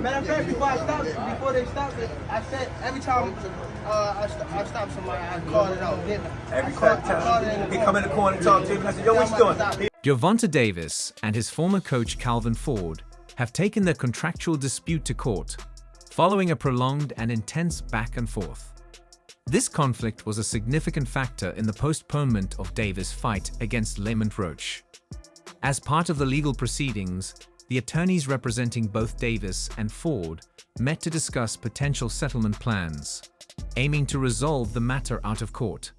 Matter of fact, before they stopped it, I said every time I stop somebody, I call it out. Every time he come in the corner and talk to him, I said, yo, what you doing? Gervonta Davis and his former coach Calvin Ford have taken their contractual dispute to court, following a prolonged and intense back and forth. This conflict was a significant factor in the postponement of Davis' fight against Lamont Roach. As part of the legal proceedings, the attorneys representing both Davis and Ford met to discuss potential settlement plans, aiming to resolve the matter out of court.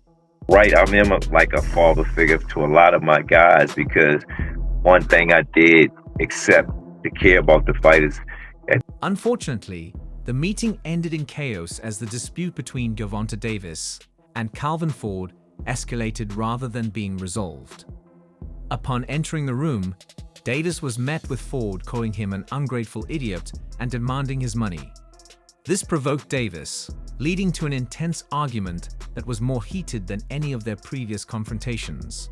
Right, I mean, I'm like a father figure to a lot of my guys because one thing I did accept to care about the fighters. Unfortunately, the meeting ended in chaos as the dispute between Gervonta Davis and Calvin Ford escalated rather than being resolved. Upon entering the room, Davis was met with Ford calling him an ungrateful idiot and demanding his money. This provoked Davis, leading to an intense argument that was more heated than any of their previous confrontations.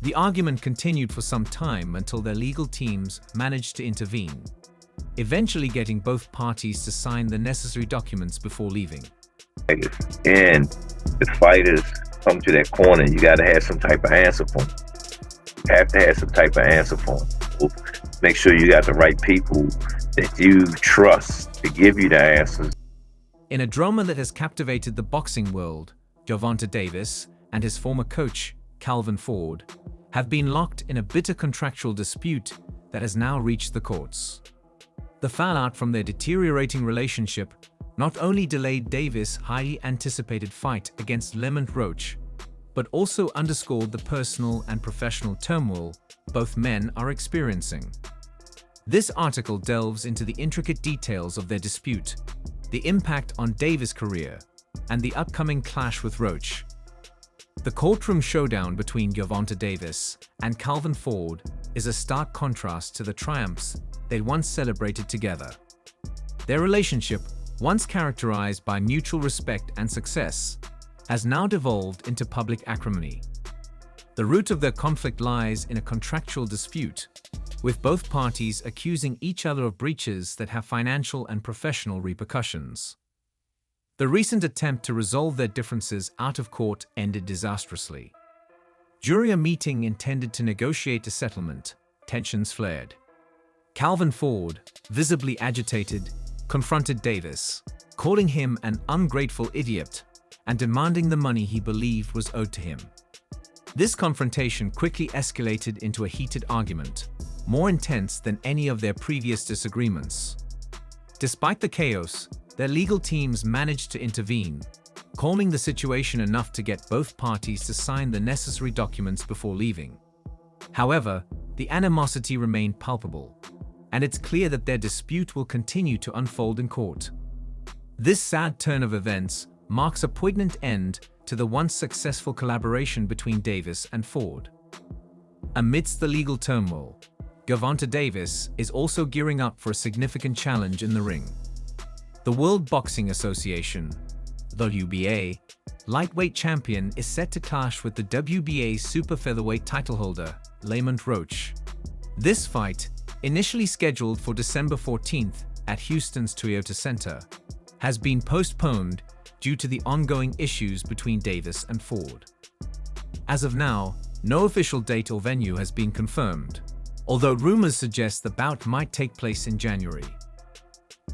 The argument continued for some time until their legal teams managed to intervene, eventually getting both parties to sign the necessary documents before leaving. And the fighters come to that corner, you got to have some type of answer for them. You have to have some type of answer for them. Make sure you got the right people that you trust to give you the answers. In a drama that has captivated the boxing world, Gervonta Davis and his former coach, Calvin Ford, have been locked in a bitter contractual dispute that has now reached the courts. The fallout from their deteriorating relationship not only delayed Davis' highly anticipated fight against Lamont Roach, but also underscored the personal and professional turmoil both men are experiencing. This article delves into the intricate details of their dispute, the impact on Davis' career, and the upcoming clash with Roach. The courtroom showdown between Gervonta Davis and Calvin Ford is a stark contrast to the triumphs they once celebrated together. Their relationship, once characterized by mutual respect and success, has now devolved into public acrimony. The root of their conflict lies in a contractual dispute, with both parties accusing each other of breaches that have financial and professional repercussions. The recent attempt to resolve their differences out of court ended disastrously. During a meeting intended to negotiate a settlement, tensions flared. Calvin Ford, visibly agitated, confronted Davis, calling him an ungrateful idiot and demanding the money he believed was owed to him. This confrontation quickly escalated into a heated argument, more intense than any of their previous disagreements. Despite the chaos, their legal teams managed to intervene, calming the situation enough to get both parties to sign the necessary documents before leaving. However, the animosity remained palpable, and it's clear that their dispute will continue to unfold in court. This sad turn of events marks a poignant end to the once successful collaboration between Davis and Ford. Amidst the legal turmoil, Gervonta Davis is also gearing up for a significant challenge in the ring. The World Boxing Association, WBA, lightweight champion is set to clash with the WBA super featherweight title holder, Lamont Roach. This fight, initially scheduled for December 14th at Houston's Toyota Center, has been postponed due to the ongoing issues between Davis and Ford. As of now, no official date or venue has been confirmed, although rumors suggest the bout might take place in January.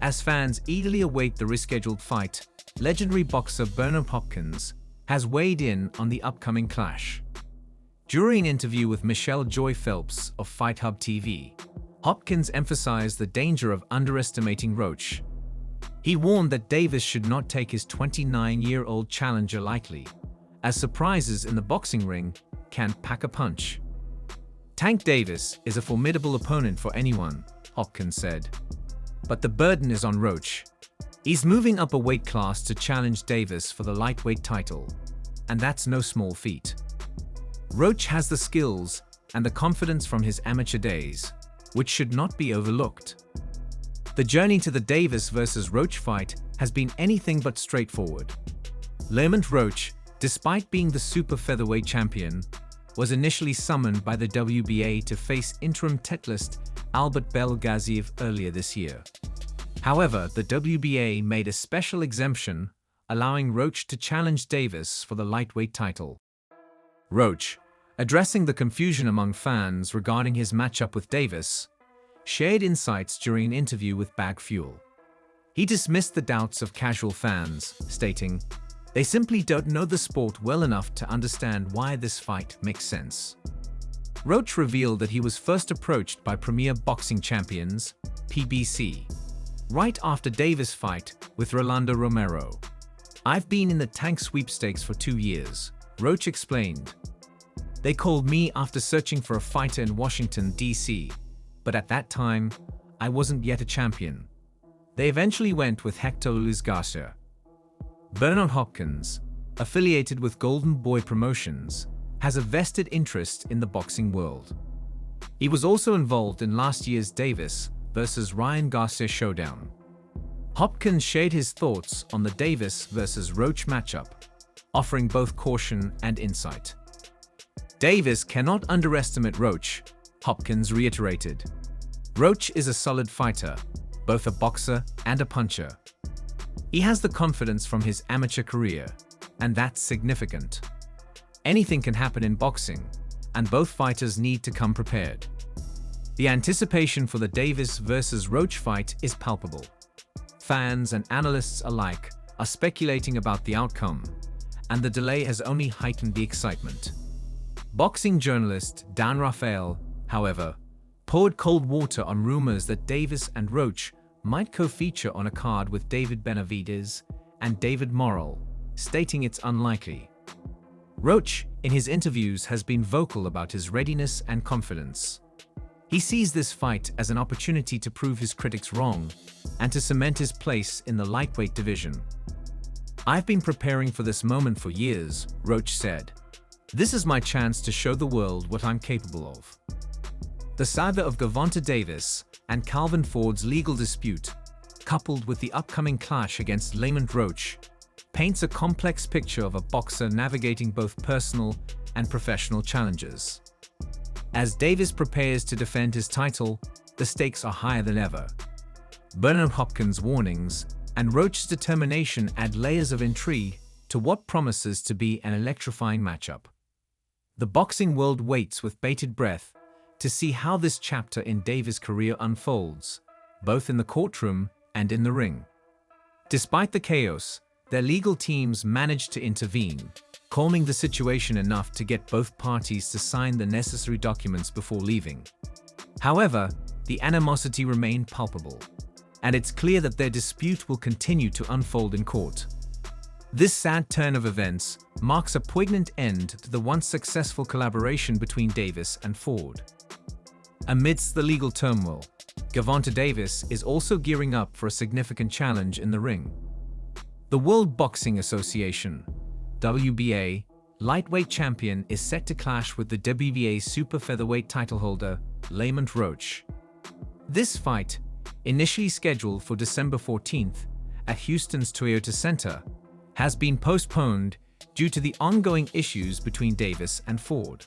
As fans eagerly await the rescheduled fight, legendary boxer Bernard Hopkins has weighed in on the upcoming clash. During an interview with Michelle Joy Phelps of Fight Hub TV, Hopkins emphasized the danger of underestimating Roach. He warned that Davis should not take his 29-year-old challenger lightly, as surprises in the boxing ring can pack a punch. Tank Davis is a formidable opponent for anyone, Hopkins said. But the burden is on Roach. He's moving up a weight class to challenge Davis for the lightweight title, and that's no small feat. Roach has the skills and the confidence from his amateur days, which should not be overlooked. The journey to the Davis versus Roach fight has been anything but straightforward. Lamont Roach, despite being the super featherweight champion, was initially summoned by the WBA to face interim titleist Albert Belgaziev earlier this year. However, the WBA made a special exemption, allowing Roach to challenge Davis for the lightweight title. Roach, addressing the confusion among fans regarding his matchup with Davis, shared insights during an interview with Bag Fuel. He dismissed the doubts of casual fans, stating, "They simply don't know the sport well enough to understand why this fight makes sense." Roach revealed that he was first approached by Premier Boxing Champions, PBC, right after Davis' fight with Rolando Romero. "I've been in the tank sweepstakes for 2 years," Roach explained. "They called me after searching for a fighter in Washington, D.C., but at that time, I wasn't yet a champion. They eventually went with Hector Luis Garcia." Bernard Hopkins, affiliated with Golden Boy Promotions, has a vested interest in the boxing world. He was also involved in last year's Davis versus Ryan Garcia showdown. Hopkins shared his thoughts on the Davis versus Roach matchup, offering both caution and insight. "Davis cannot underestimate Roach," Hopkins reiterated. "Roach is a solid fighter, both a boxer and a puncher. He has the confidence from his amateur career, and that's significant. Anything can happen in boxing, and both fighters need to come prepared." The anticipation for the Davis versus Roach fight is palpable. Fans and analysts alike are speculating about the outcome, and the delay has only heightened the excitement. Boxing journalist Dan Rafael, however, poured cold water on rumors that Davis and Roach might co-feature on a card with David Benavidez and David Morrell, stating it's unlikely. Roach, in his interviews, has been vocal about his readiness and confidence. He sees this fight as an opportunity to prove his critics wrong and to cement his place in the lightweight division. "I've been preparing for this moment for years," Roach said. "This is my chance to show the world what I'm capable of." The saga of Gervonta Davis and Calvin Ford's legal dispute, coupled with the upcoming clash against Lamont Roach, paints a complex picture of a boxer navigating both personal and professional challenges. As Davis prepares to defend his title, the stakes are higher than ever. Bernard Hopkins' warnings and Roach's determination add layers of intrigue to what promises to be an electrifying matchup. The boxing world waits with bated breath to see how this chapter in Davis' career unfolds, both in the courtroom and in the ring. Despite the chaos, their legal teams managed to intervene, calming the situation enough to get both parties to sign the necessary documents before leaving. However, the animosity remained palpable, and it's clear that their dispute will continue to unfold in court. This sad turn of events marks a poignant end to the once successful collaboration between Davis and Ford. Amidst the legal turmoil, Gervonta Davis is also gearing up for a significant challenge in the ring. The World Boxing Association, WBA, lightweight champion is set to clash with the WBA super featherweight title holder, Lamont Roach. This fight, initially scheduled for December 14th at Houston's Toyota Center, has been postponed due to the ongoing issues between Davis and Ford.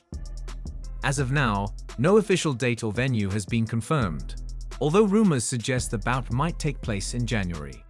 As of now, no official date or venue has been confirmed, although rumors suggest the bout might take place in January.